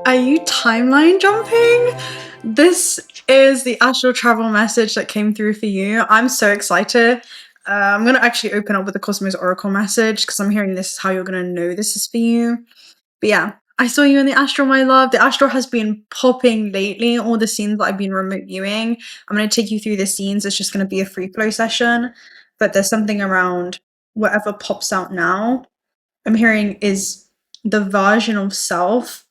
Are you timeline jumping? This is the astral travel message that came through for you. I'm so excited. I'm going to actually open up with the Cosmos Oracle message because I'm hearing this is how you're going to know this is for you. But yeah, I saw you in the astral, my love. The astral has been popping lately, all the scenes that I've been remote viewing. I'm going to take you through the scenes. It's just going to be a free flow session. But there's something around whatever pops out now. I'm hearing is the version of self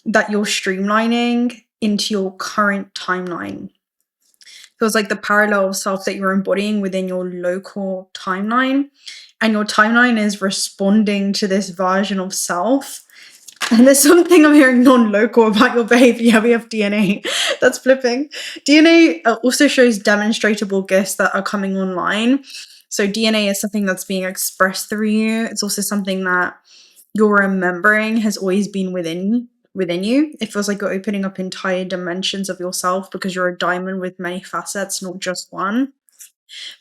that you're streamlining into your current timeline. Feels like the parallel of self that you're embodying within your local timeline. And your timeline is responding to this version of self. And there's something I'm hearing non-local about your behavior. We have DNA. That's flipping. DNA also shows demonstratable gifts that are coming online. So DNA is something that's being expressed through you. It's also something that you're remembering has always been within you. It feels like you're opening up entire dimensions of yourself because you're a diamond with many facets, not just one.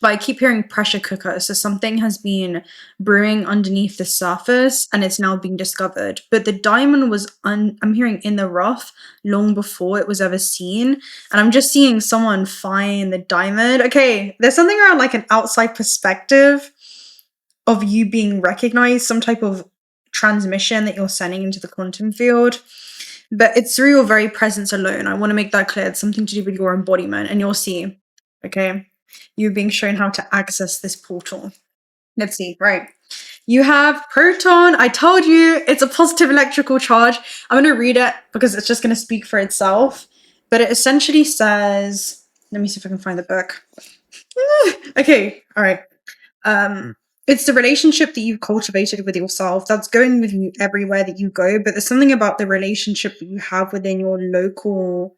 But I keep hearing pressure cooker. So something has been brewing underneath the surface and it's now being discovered. But the diamond was, I'm hearing in the rough long before it was ever seen. And I'm just seeing someone find the diamond. Okay, there's something around like an outside perspective of you being recognized, some type of transmission that you're sending into the quantum field. But it's through your very presence alone. I want to make that clear. It's something to do with your embodiment, and you'll see. Okay, you're being shown how to access this portal. Let's see. Right, you have proton. I told you it's a positive electrical charge. I'm going to read it because it's just going to speak for itself. But it essentially says, let me see if I can find the book. Okay, all right. It's the relationship that you've cultivated with yourself that's going with you everywhere that you go. But there's something about the relationship that you have within your local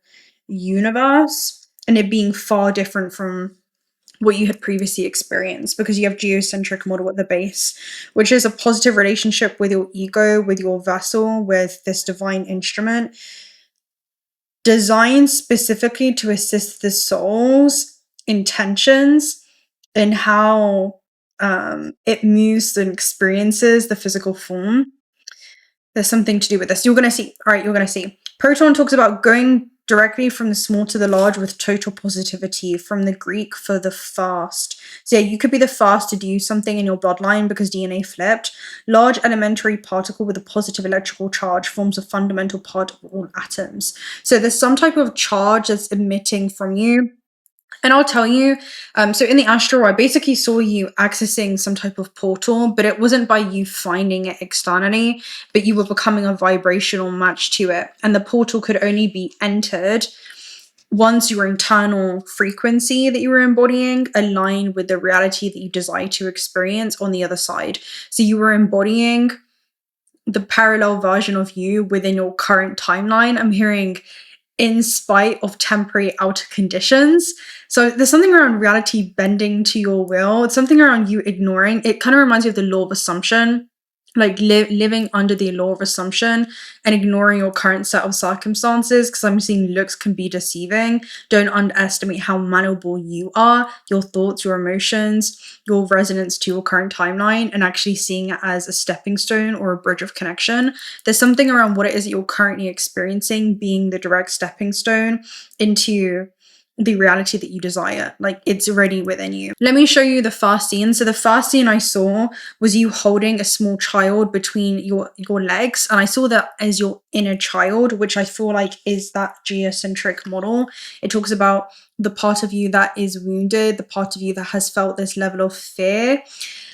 universe and it being far different from what you had previously experienced because you have geocentric model at the base, which is a positive relationship with your ego, with your vessel, with this divine instrument, designed specifically to assist the soul's intentions and how it moves and experiences the physical form. There's something to do with this. You're going to see. All right, you're going to see. Proton talks about going directly from the small to the large with total positivity, from the Greek for the fast. So yeah, you could be the first to do something in your bloodline because DNA flipped. Large elementary particle with a positive electrical charge forms a fundamental part of all atoms. So there's some type of charge that's emitting from you. And I'll tell you, so in the astral, I basically saw you accessing some type of portal, but it wasn't by you finding it externally, but you were becoming a vibrational match to it. And the portal could only be entered once your internal frequency that you were embodying aligned with the reality that you desire to experience on the other side. So you were embodying the parallel version of you within your current timeline. I'm hearing in spite of temporary outer conditions. So there's something around reality bending to your will. It's something around you ignoring. It kind of reminds me of the law of assumption, like living under the law of assumption and ignoring your current set of circumstances, because I'm seeing looks can be deceiving. Don't underestimate how malleable you are, your thoughts, your emotions, your resonance to your current timeline, and actually seeing it as a stepping stone or a bridge of connection. There's something around what it is that you're currently experiencing being the direct stepping stone into the reality that you desire. Like, it's already within you. Let me show you the first scene. So the first scene I saw was you holding a small child between your legs, and I saw that as your inner child, which I feel like is that geocentric model. It talks about the part of you that is wounded, the part of you that has felt this level of fear,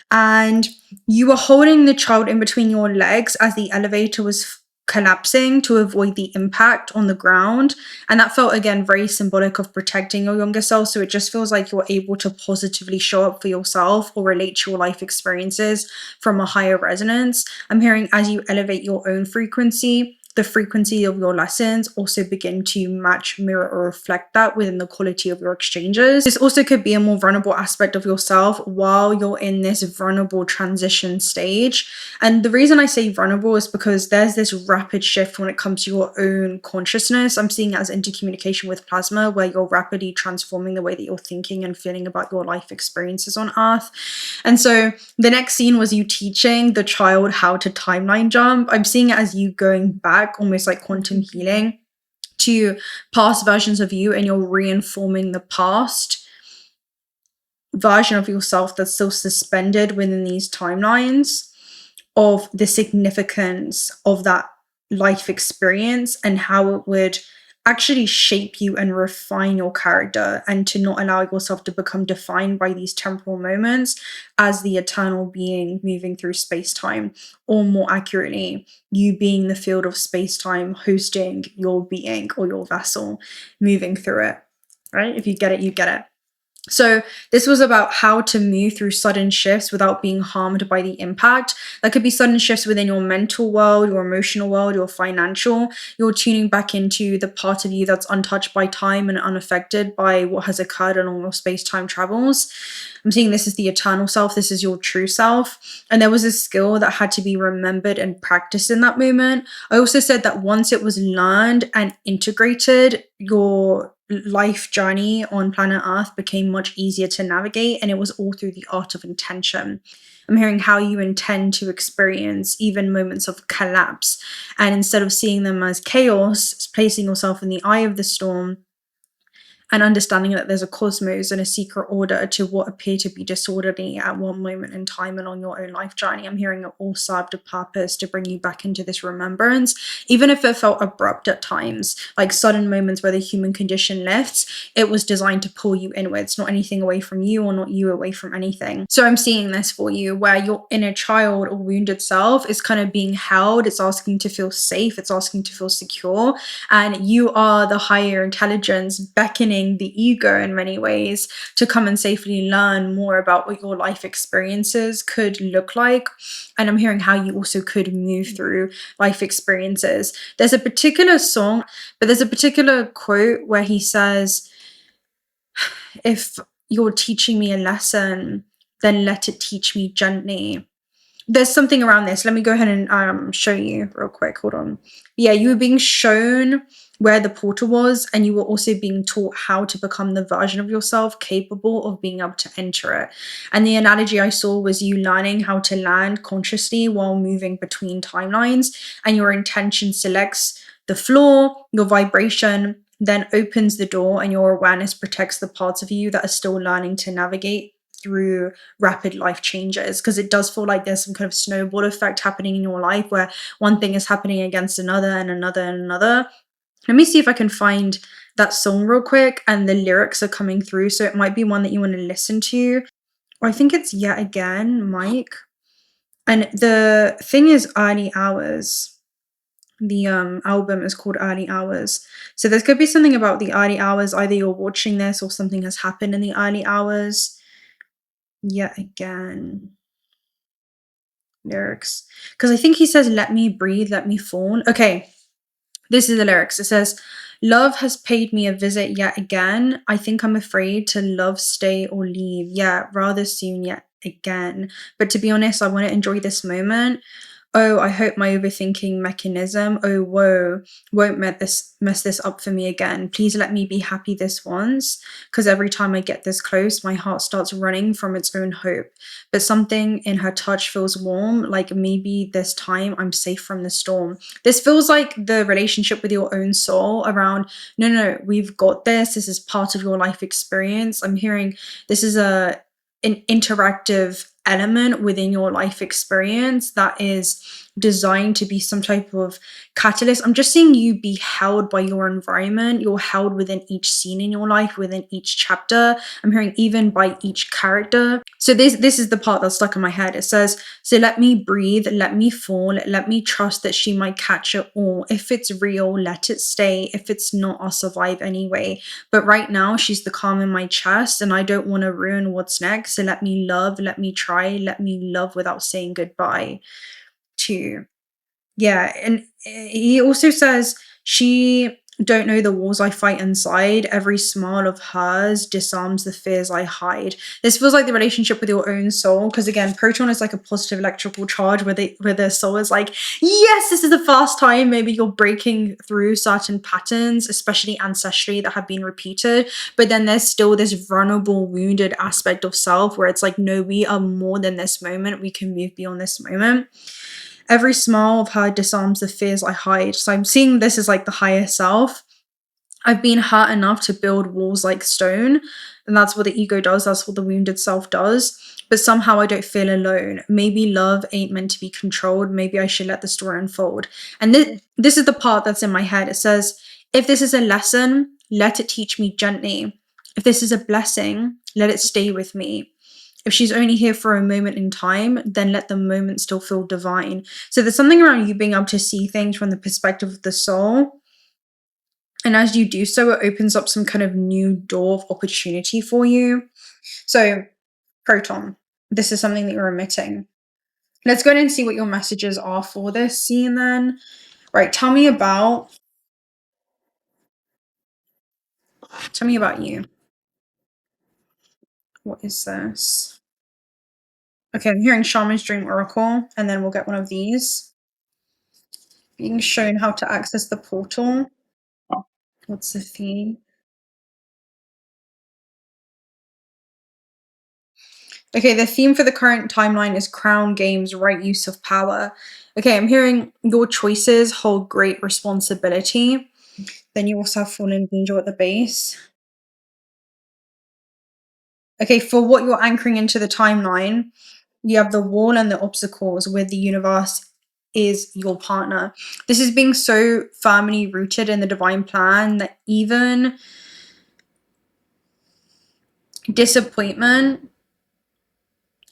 and you were holding the child in between your legs as the elevator was collapsing to avoid the impact on the ground. And that felt, again, very symbolic of protecting your younger self. So it just feels like you're able to positively show up for yourself or relate to your life experiences from a higher resonance. I'm hearing as you elevate your own frequency, the frequency of your lessons also begin to match, mirror, or reflect that within the quality of your exchanges. This also could be a more vulnerable aspect of yourself while you're in this vulnerable transition stage. And the reason I say vulnerable is because there's this rapid shift when it comes to your own consciousness. I'm seeing it as intercommunication with plasma, where you're rapidly transforming the way that you're thinking and feeling about your life experiences on Earth. And so the next scene was you teaching the child how to timeline jump. I'm seeing it as you going back back, almost like quantum healing, to past versions of you, and you're reinforming the past version of yourself that's still suspended within these timelines of the significance of that life experience and how it would actually shape you and refine your character, and to not allow yourself to become defined by these temporal moments as the eternal being moving through space-time, or more accurately, you being the field of space-time hosting your being or your vessel moving through it, right? If you get it, you get it. So this was about how to move through sudden shifts without being harmed by the impact. That could be sudden shifts within your mental world, your emotional world, your financial. You're tuning back into the part of you that's untouched by time and unaffected by what has occurred along your space-time travels. I'm seeing this is the eternal self. This is your true self. And there was a skill that had to be remembered and practiced in that moment. I also said that once it was learned and integrated, your life journey on planet Earth became much easier to navigate, and it was all through the art of intention. I'm hearing how you intend to experience even moments of collapse, and instead of seeing them as chaos, placing yourself in the eye of the storm and understanding that there's a cosmos and a secret order to what appear to be disorderly at one moment in time and on your own life journey. I'm hearing it all served a purpose to bring you back into this remembrance, even if it felt abrupt at times, like sudden moments where the human condition lifts. It was designed to pull you inwards, not anything away from you, or not you away from anything. So I'm seeing this for you, where your inner child or wounded self is kind of being held. It's asking to feel safe. It's asking to feel secure. And you are the higher intelligence beckoning the ego in many ways to come and safely learn more about what your life experiences could look like. And I'm hearing how you also could move through life experiences. There's a particular song, but there's a particular quote where he says, if you're teaching me a lesson, then let it teach me gently. There's something around this. Let me go ahead and show you real quick. Hold on. Yeah, you were being shown where the portal was, and you were also being taught how to become the version of yourself capable of being able to enter it. And the analogy I saw was you learning how to land consciously while moving between timelines, and your intention selects the floor, your vibration then opens the door, and your awareness protects the parts of you that are still learning to navigate through rapid life changes. Because it does feel like there's some kind of snowball effect happening in your life where one thing is happening against another and another and another. Let me see if I can find that song real quick, and the lyrics are coming through, so it might be one that you want to listen to. Or I think it's Yet Again, Mike. And the thing is Early Hours. The album is called Early Hours. So there could be something about the early hours. Either you're watching this or something has happened in the early hours. Yet Again. Lyrics. Because I think he says, let me breathe, let me fawn. Okay. This is the lyrics. It says, love has paid me a visit yet again. I think I'm afraid to love, stay, or leave. Yeah, rather soon yet again. But to be honest, I want to enjoy this moment. Oh, I hope my overthinking mechanism, oh whoa, won't mess this up for me again. Please let me be happy this once, because every time I get this close, my heart starts running from its own hope. But something in her touch feels warm, like maybe this time I'm safe from the storm. This feels like the relationship with your own soul around, no, we've got this. This is part of your life experience. I'm hearing this is an interactive element within your life experience that is designed to be some type of catalyst. I'm just seeing you be held by your environment. You're held within each scene in your life, within each chapter. I'm hearing even by each character. So this is the part that's stuck in my head. It says, so let me breathe, let me fall, let me trust that she might catch it all. If it's real, let it stay. If it's not, I'll survive anyway. But right now, she's the calm in my chest, and I don't want to ruin what's next. So let me love, let me try, let me love without saying goodbye. Too. Yeah, and he also says, she don't know the wars I fight inside. Every smile of hers disarms the fears I hide. This feels like the relationship with your own soul, because again, proton is like a positive electrical charge where the soul is like, yes, this is the first time maybe you're breaking through certain patterns, especially ancestrally, that have been repeated. But then there's still this vulnerable, wounded aspect of self where it's like, no, we are more than this moment. We can move beyond this moment. Every smile of her disarms the fears I hide. So I'm seeing this as like the higher self. I've been hurt enough to build walls like stone, and that's what the ego does. That's what the wounded self does. But somehow I don't feel alone. Maybe love ain't meant to be controlled. Maybe I should let the story unfold. And this is the part that's in my head. It says, if this is a lesson, let it teach me gently. If this is a blessing, let it stay with me. If she's only here for a moment in time, then let the moment still feel divine. So there's something around you being able to see things from the perspective of the soul. And as you do so, it opens up some kind of new door of opportunity for you. So, Proton, this is something that you're emitting. Let's go ahead and see what your messages are for this scene then. Right, tell me about you. What is this? Okay, I'm hearing Shaman's Dream Oracle, and then we'll get one of these. Being shown how to access the portal. What's the theme? Okay, the theme for the current timeline is Crown Games, right use of power. Okay, I'm hearing your choices hold great responsibility. Then you also have Fallen Angel at the base. Okay, for what you're anchoring into the timeline, you have the wall and the obstacles where the universe is your partner. This is being so firmly rooted in the divine plan that even disappointment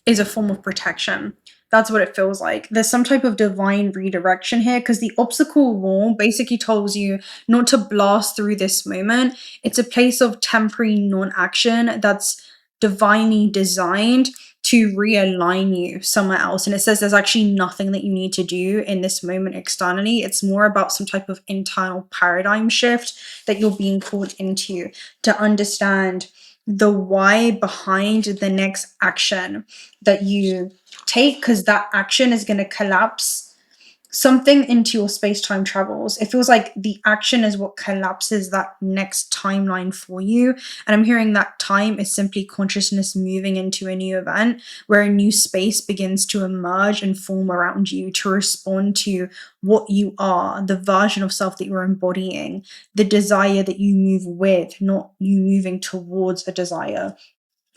is a form of protection. That's what it feels like. There's some type of divine redirection here because the obstacle wall basically tells you not to blast through this moment. It's a place of temporary non-action that's divinely designed to realign you somewhere else. And it says there's actually nothing that you need to do in this moment externally. It's more about some type of internal paradigm shift that you're being called into to understand the why behind the next action that you take, because that action is going to collapse something into your space-time travels. It feels like the action is what collapses that next timeline for you. And I'm hearing that time is simply consciousness moving into a new event where a new space begins to emerge and form around you to respond to what you are, the version of self that you're embodying, the desire that you move with, not you moving towards a desire.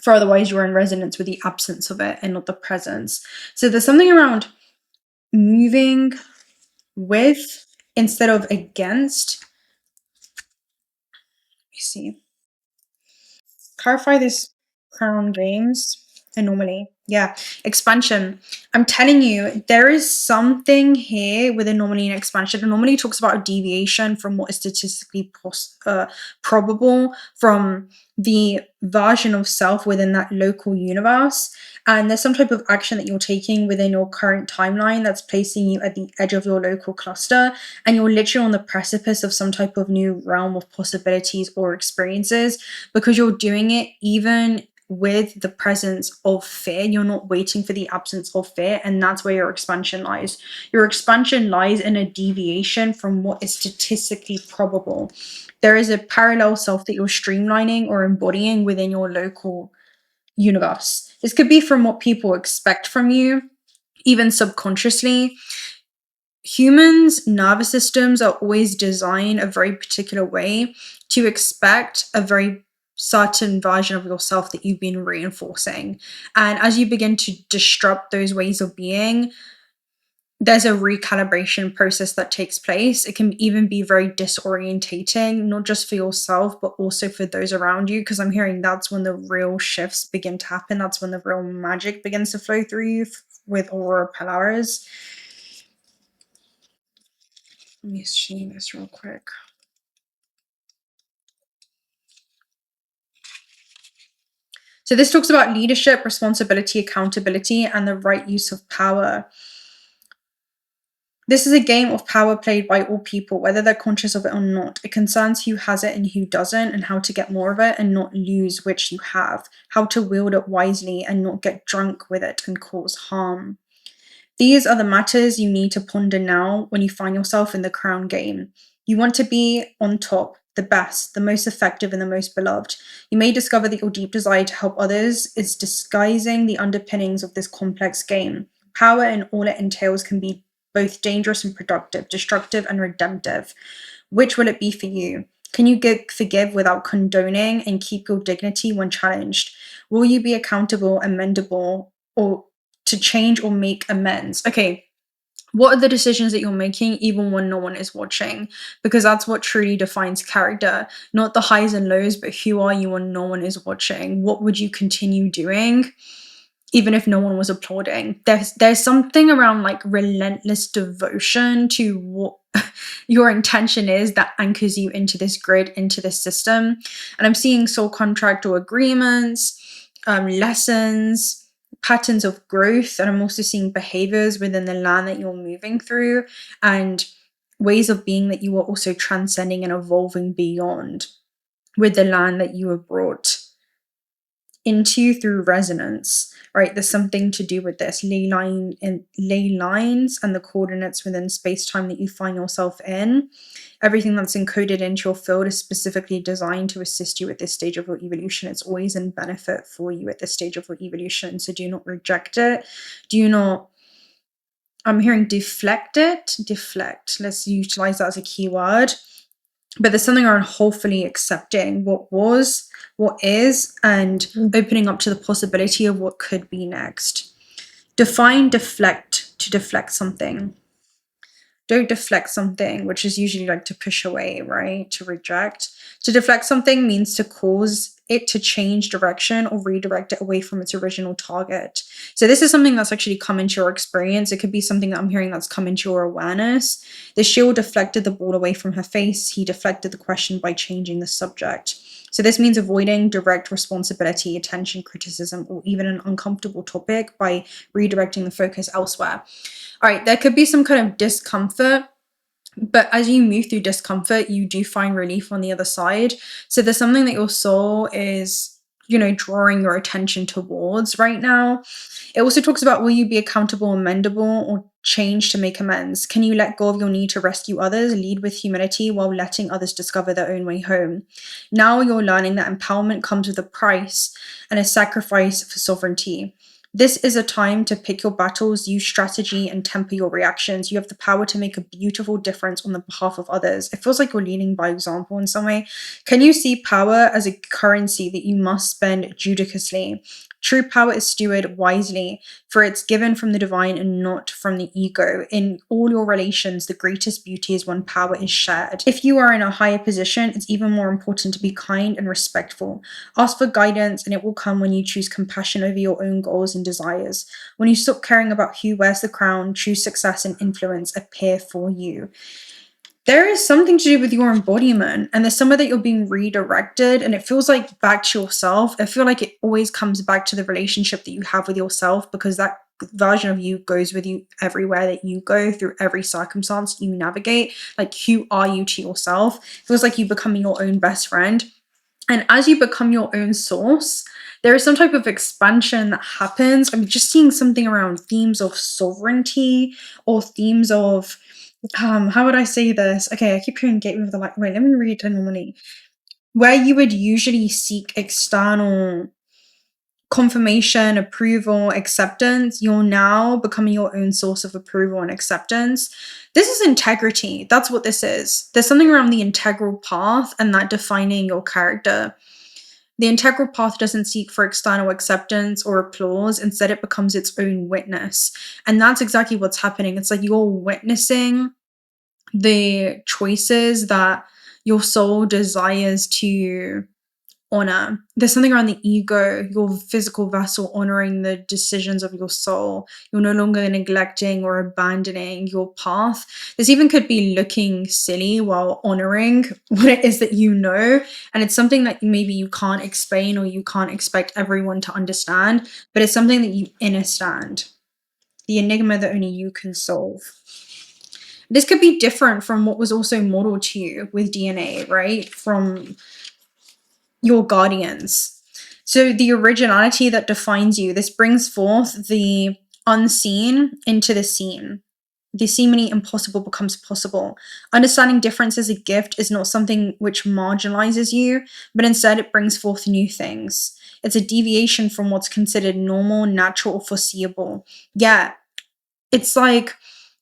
For otherwise, you're in resonance with the absence of it and not the presence. So there's something around moving with instead of against. Let me see. Clarify this Crown Games anomaly. Yeah, expansion. I'm telling you, there is something here with anomaly and expansion. Anomaly talks about a deviation from what is statistically probable from the version of self within that local universe. And there's some type of action that you're taking within your current timeline that's placing you at the edge of your local cluster. And you're literally on the precipice of some type of new realm of possibilities or experiences because you're doing it even with the presence of fear. You're not waiting for the absence of fear, and that's where your expansion lies. Your expansion lies in a deviation from what is statistically probable. There is a parallel self that you're streamlining or embodying within your local universe. This could be from what people expect from you, even subconsciously. Humans' nervous systems are always designed a very particular way to expect a very certain version of yourself that you've been reinforcing. And as you begin to disrupt those ways of being, there's a recalibration process that takes place. It can even be very disorientating, not just for yourself, but also for those around you. Because I'm hearing that's when the real shifts begin to happen. That's when the real magic begins to flow through you with Aurora Polaris. Let me see this real quick. So this talks about leadership, responsibility, accountability, and the right use of power. This is a game of power played by all people, whether they're conscious of it or not. It concerns who has it and who doesn't, and how to get more of it and not lose which you have. How to wield it wisely and not get drunk with it and cause harm. These are the matters you need to ponder now when you find yourself in the crown game. You want to be on top, the best, the most effective, and the most beloved. You may discover that your deep desire to help others is disguising the underpinnings of this complex game. Power and all it entails can be both dangerous and productive, destructive and redemptive. Which will it be for you? Can you forgive without condoning and keep your dignity when challenged? Will you be accountable, amendable, or to change or make amends? Okay, what are the decisions that you're making even when no one is watching? Because that's what truly defines character, not the highs and lows, but who are you when no one is watching? What would you continue doing even if no one was applauding? There's something around like relentless devotion to what your intention is that anchors you into this grid, into this system. And I'm seeing soul contract or agreements, lessons, patterns of growth, and I'm also seeing behaviors within the land that you're moving through, and ways of being that you are also transcending and evolving beyond with the land that you were brought into through resonance, right? There's something to do with this ley lines and the coordinates within space-time that you find yourself in. Everything that's encoded into your field is specifically designed to assist you at this stage of your evolution. It's always in benefit for you at this stage of your evolution. So do not reject it. Do not, I'm hearing deflect it. Deflect. Let's utilize that as a keyword. But there's something around hopefully accepting what was, what is, and opening up to the possibility of what could be next. Define deflect, to deflect something. Don't deflect something, which is usually like to push away, right? To reject. To deflect something means to cause it to change direction or redirect it away from its original target. So this is something that's actually come into your experience. It could be something that I'm hearing that's come into your awareness. The shield deflected the ball away from her face. He deflected the question by changing the subject. So this means avoiding direct responsibility, attention, criticism, or even an uncomfortable topic by redirecting the focus elsewhere. All right, there could be some kind of discomfort, but as you move through discomfort, you do find relief on the other side. So there's something that your soul is, drawing your attention towards right now. It also talks about, will you be accountable, amendable, or change to make amends? Can you let go of your need to rescue others, lead with humility while letting others discover their own way home? Now you're learning that empowerment comes with a price and a sacrifice for sovereignty. This is a time to pick your battles, use strategy, and temper your reactions. You have the power to make a beautiful difference on the behalf of others. It feels like you're leading by example in some way. Can you see power as a currency that you must spend judiciously? True power is stewarded wisely, for it's given from the divine and not from the ego. In all your relations, the greatest beauty is when power is shared. If you are in a higher position, it's even more important to be kind and respectful. Ask for guidance, and it will come when you choose compassion over your own goals and desires. When you stop caring about who wears the crown, true success and influence appear for you. There is something to do with your embodiment, and there's somewhere that you're being redirected, and it feels like back to yourself. I feel like it always comes back to the relationship that you have with yourself, because that version of you goes with you everywhere that you go, through every circumstance you navigate. Like, who are you to yourself? It feels like you becoming your own best friend. And as you become your own source, there is some type of expansion that happens. I'm just seeing something around themes of sovereignty, or themes of, how would I say this? Okay, I keep hearing gateway of the light. Wait, let me read it normally. Where you would usually seek external confirmation, approval, acceptance, you're now becoming your own source of approval and acceptance. This is integrity. That's what this is. There's something around the integral path and that defining your character. The integral path doesn't seek for external acceptance or applause. Instead, it becomes its own witness. And that's exactly what's happening. It's like you're witnessing the choices that your soul desires to honor. There's something around the ego, your physical vessel honoring the decisions of your soul. You're no longer neglecting or abandoning your path. This even could be looking silly while honoring what it is that you know. And it's something that maybe you can't explain or you can't expect everyone to understand, but it's something that you understand. The enigma that only you can solve. This could be different from what was also modeled to you with DNA, right? From your guardians. So the originality that defines you, this brings forth the unseen into the seen. The seemingly impossible becomes possible. Understanding difference as a gift is not something which marginalizes you, but instead it brings forth new things. It's a deviation from what's considered normal, natural, or foreseeable. Yeah, it's like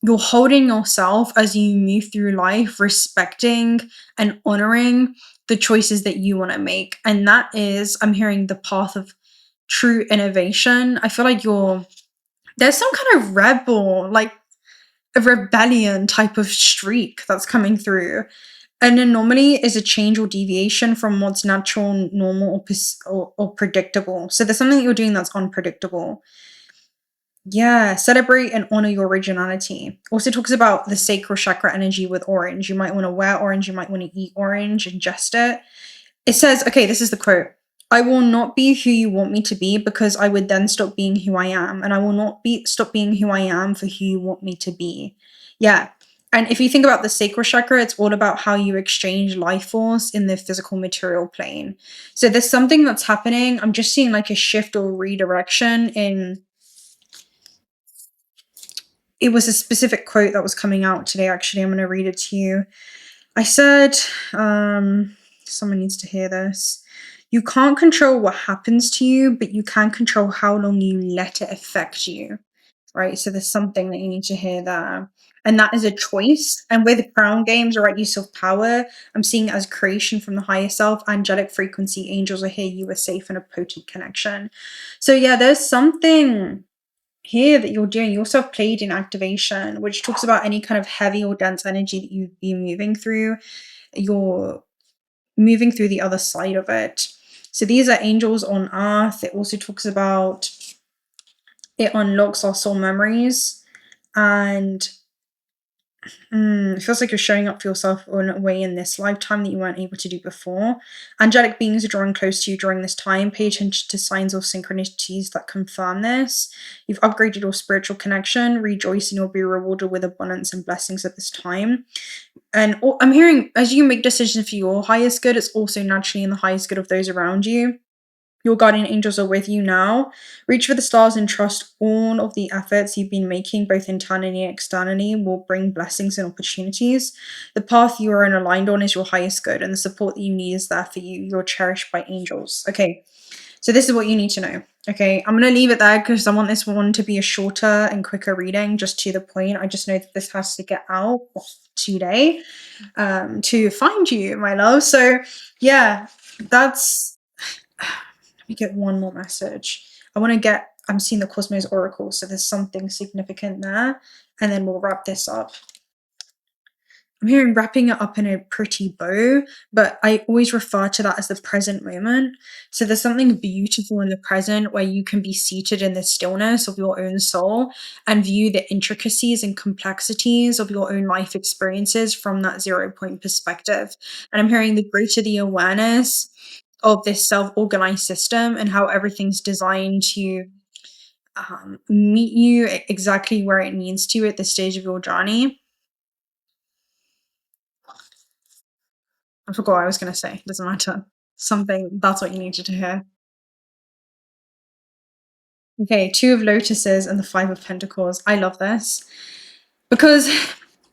you're holding yourself as you move through life, respecting and honoring the choices that you want to make. And that is, I'm hearing, the path of true innovation. I feel like there's some kind of rebel, like a rebellion type of streak that's coming through. An anomaly is a change or deviation from what's natural, normal, or predictable. So there's something that you're doing that's unpredictable. Yeah, celebrate and honor your originality. Also talks about the sacral chakra energy with orange. You might want to wear orange, you might want to eat orange, ingest it. It says, okay, this is the quote. I will not be who you want me to be because I would then stop being who I am. And I will not stop being who I am for who you want me to be. Yeah. And if you think about the sacral chakra, it's all about how you exchange life force in the physical material plane. So there's something that's happening. I'm just seeing like a shift or redirection in. It was a specific quote that was coming out today, actually. I'm going to read it to you. I said, someone needs to hear this. You can't control what happens to you, but you can control how long you let it affect you, right? So there's something that you need to hear there. And that is a choice. And with crown games, right, use of power, I'm seeing it as creation from the higher self, angelic frequency, angels are here, you are safe, and a potent connection. So yeah, there's something here that you're doing. You also have played in activation, which talks about any kind of heavy or dense energy that you've been moving through. You're moving through the other side of it. So these are angels on earth. It also talks about it unlocks our soul memories, and it feels like you're showing up for yourself in a way in this lifetime that you weren't able to do before. Angelic beings are drawing close to you during this time. Pay attention to signs or synchronicities that confirm this. You've upgraded your spiritual connection. Rejoice and you'll be rewarded with abundance and blessings at this time. And I'm hearing, as you make decisions for your highest good, it's also naturally in the highest good of those around you. Your guardian angels are with you now. Reach for the stars and trust all of the efforts you've been making, both internally and externally, will bring blessings and opportunities. The path you are aligned on is your highest good, and the support that you need is there for you. You're cherished by angels. Okay, so this is what you need to know. Okay, I'm going to leave it there because I want this one to be a shorter and quicker reading, just to the point. I just know that this has to get out today to find you, my love. So yeah, that's... Let me get one more message. I'm seeing the Cosmos Oracle, so there's something significant there. And then we'll wrap this up. I'm hearing wrapping it up in a pretty bow, but I always refer to that as the present moment. So there's something beautiful in the present where you can be seated in the stillness of your own soul and view the intricacies and complexities of your own life experiences from that 0 point perspective. And I'm hearing the greater the awareness of this self-organized system and how everything's designed to meet you exactly where it needs to at this stage of your journey. I forgot what I was going to say. Doesn't matter. Something, that's what you needed to hear. Okay, Two of Lotuses and the Five of Pentacles. I love this because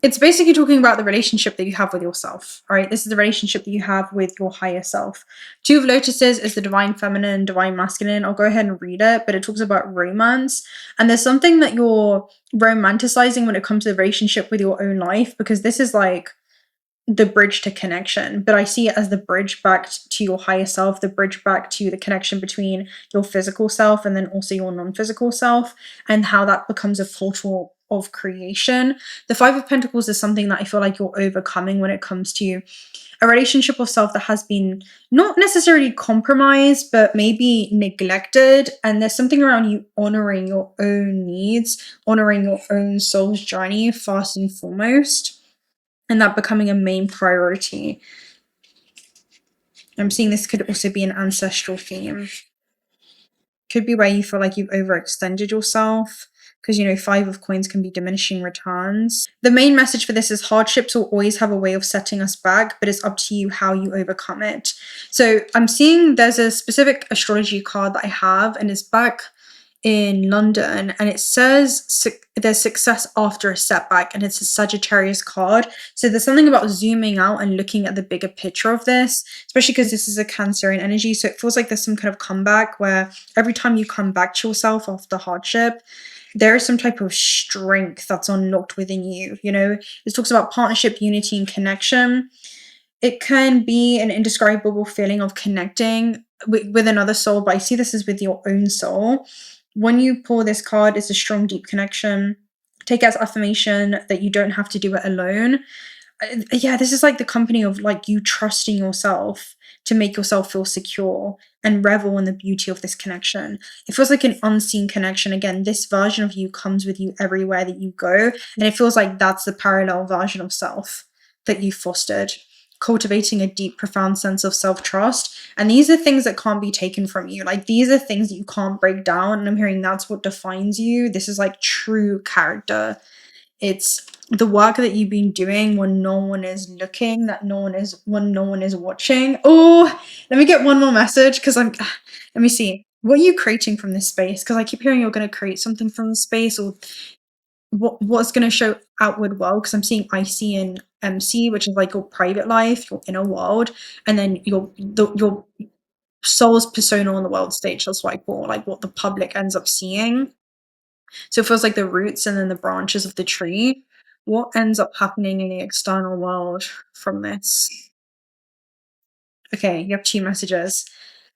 it's basically talking about the relationship that you have with yourself. All right, this is the relationship that you have with your higher self. Two of Lotuses is the divine feminine, divine masculine. I'll go ahead and read it, but it talks about romance. And there's something that you're romanticizing when it comes to the relationship with your own life, because this is like the bridge to connection, but I see it as the bridge back to your higher self, the bridge back to the connection between your physical self and then also your non-physical self, and how that becomes a portal of creation. The Five of Pentacles is something that I feel like you're overcoming when it comes to a relationship of self that has been not necessarily compromised, but maybe neglected. And there's something around you honoring your own needs, honoring your own soul's journey first and foremost, and that becoming a main priority. I'm seeing this could also be an ancestral theme. Could be where you feel like you've overextended yourself, because, you know, Five of Coins can be diminishing returns. The main message for this is hardships will always have a way of setting us back, but it's up to you how you overcome it. So I'm seeing there's a specific astrology card that I have, and it's back in London, and it says there's success after a setback, and it's a Sagittarius card. So there's something about zooming out and looking at the bigger picture of this, especially because this is a Cancerian energy. So it feels like there's some kind of comeback where every time you come back to yourself after hardship, there is some type of strength that's unlocked within you. You know, this talks about partnership, unity, and connection. It can be an indescribable feeling of connecting with another soul, but I see this as with your own soul. When you pull this card, it's a strong, deep connection. Take it as affirmation that you don't have to do it alone. Yeah, this is like the company of like you trusting yourself to make yourself feel secure and revel in the beauty of this connection. It feels like an unseen connection. Again, this version of you comes with you everywhere that you go, and it feels like that's the parallel version of self that you fostered, cultivating a deep, profound sense of self-trust. And these are things that can't be taken from you. Like, these are things that you can't break down, and I'm hearing that's what defines you. This is like true character. It's the work that you've been doing when no one is looking, when no one is watching. Oh, let me get one more message, because let me see. What are you creating from this space? Because I keep hearing you're going to create something from this space, or what's going to show outward world, because I'm seeing IC and MC, which is like your private life, your inner world, and then your soul's persona on the world stage. That's what I call like what the public ends up seeing. So it feels like the roots and then the branches of the tree. What ends up happening in the external world from this? Okay, you have two messages.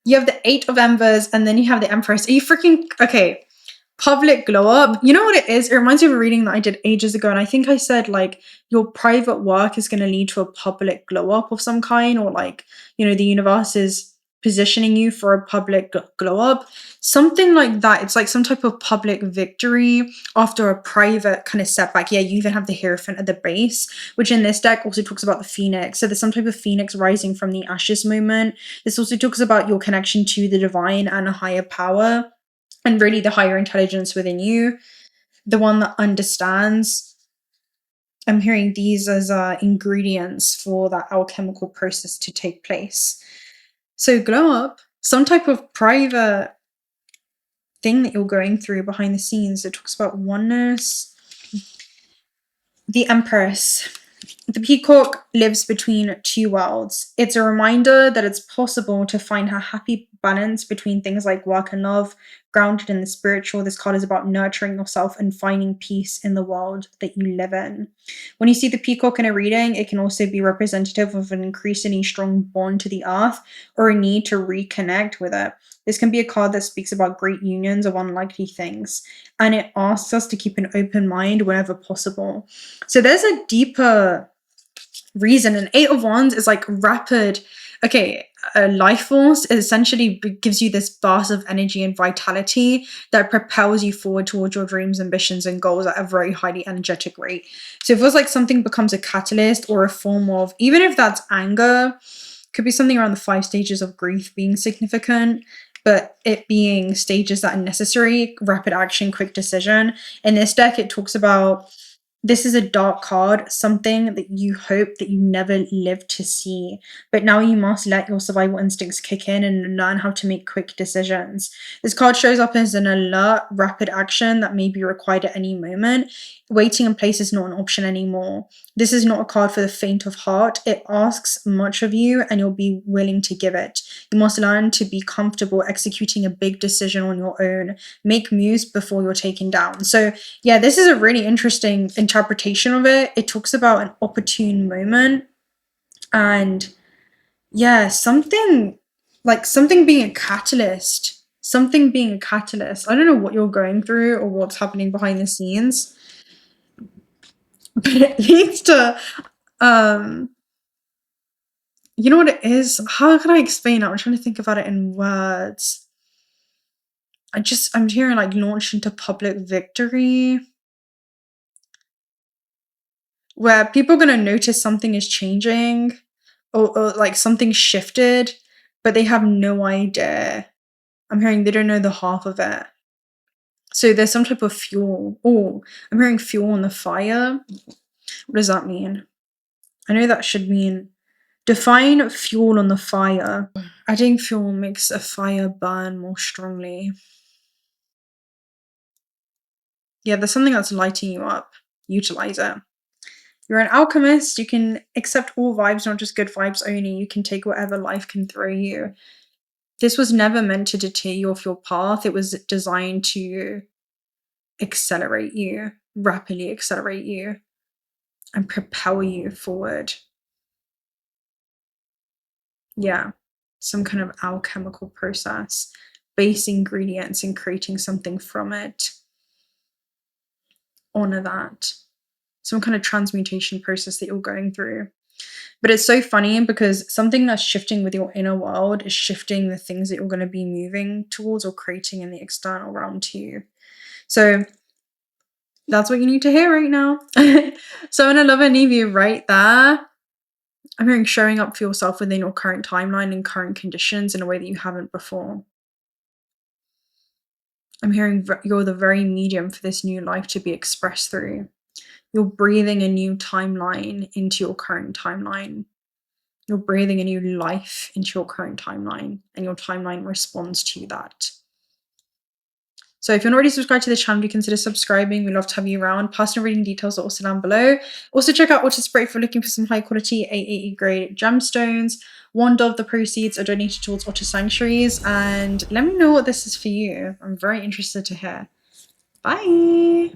You have the Eight of Embers, and then you have the Empress. Are you freaking okay? Public glow up. You know what it is? It reminds me of a reading that I did ages ago, and I think I said like your private work is going to lead to a public glow up of some kind, or like, you know, the universe is positioning you for a public glow up, something like that. It's like some type of public victory after a private kind of setback. Yeah, you even have the Hierophant at the base, which in this deck also talks about the Phoenix. So there's some type of Phoenix rising from the ashes moment. This also talks about your connection to the divine and a higher power, and really the higher intelligence within you, the one that understands. I'm hearing these as ingredients for that alchemical process to take place. So glow up, some type of private thing that you're going through behind the scenes. It talks about oneness. The Empress. The peacock lives between two worlds. It's a reminder that it's possible to find a happy balance between things like work and love, grounded in the spiritual. This card is about nurturing yourself and finding peace in the world that you live in. When you see the peacock in a reading, it can also be representative of an increasingly strong bond to the earth or a need to reconnect with it. This can be a card that speaks about great unions of unlikely things, and it asks us to keep an open mind whenever possible. So there's a deeper reason. An Eight of Wands is like rapid. Okay, a life force essentially gives you this burst of energy and vitality that propels you forward towards your dreams, ambitions, and goals at a very highly energetic rate. So it feels like something becomes a catalyst or a form of, even if that's anger, could be something around the 5 stages of grief being significant, but it being stages that are necessary, rapid action, quick decision. In this deck, it talks about, this is a dark card, something that you hope that you never lived to see. But now you must let your survival instincts kick in and learn how to make quick decisions. This card shows up as an alert, rapid action that may be required at any moment. Waiting in place is not an option anymore. This is not a card for the faint of heart. It asks much of you, and you'll be willing to give it. You must learn to be comfortable executing a big decision on your own. Make moves before you're taken down. So yeah, this is a really interesting interpretation of it. It talks about an opportune moment, and yeah, something being a catalyst. Something being a catalyst. I don't know what you're going through or what's happening behind the scenes, but it leads to you know what it is? How can I explain it? I'm trying to think about it in words. I'm hearing like launch into public victory, where people are going to notice something is changing, or like something shifted, but they have no idea. I'm hearing they don't know the half of it. So there's some type of fuel. Oh, I'm hearing fuel on the fire. What does that mean? I know that should mean define fuel on the fire. Adding fuel makes a fire burn more strongly. Yeah, there's something that's lighting you up. Utilize it. You're an alchemist. You can accept all vibes, not just good vibes only. You can take whatever life can throw you. This was never meant to deter you off your path. It was designed to accelerate you, rapidly accelerate you, and propel you forward. Yeah, some kind of alchemical process, base ingredients and creating something from it. Honor that. Some kind of transmutation process that you're going through. But it's so funny because something that's shifting with your inner world is shifting the things that you're going to be moving towards or creating in the external realm to you. So that's what you need to hear right now. So I'm going to love and leave you right there. I'm hearing showing up for yourself within your current timeline and current conditions in a way that you haven't before. I'm hearing you're the very medium for this new life to be expressed through. You're breathing a new timeline into your current timeline. You're breathing a new life into your current timeline, and your timeline responds to that. So if you're not already subscribed to the channel, do consider subscribing. We'd love to have you around. Personal reading details are also down below. Also check out What is Spray if you're looking for some high quality AAE grade gemstones. $1 of the proceeds are donated towards otter sanctuaries. And let me know what this is for you. I'm very interested to hear. Bye.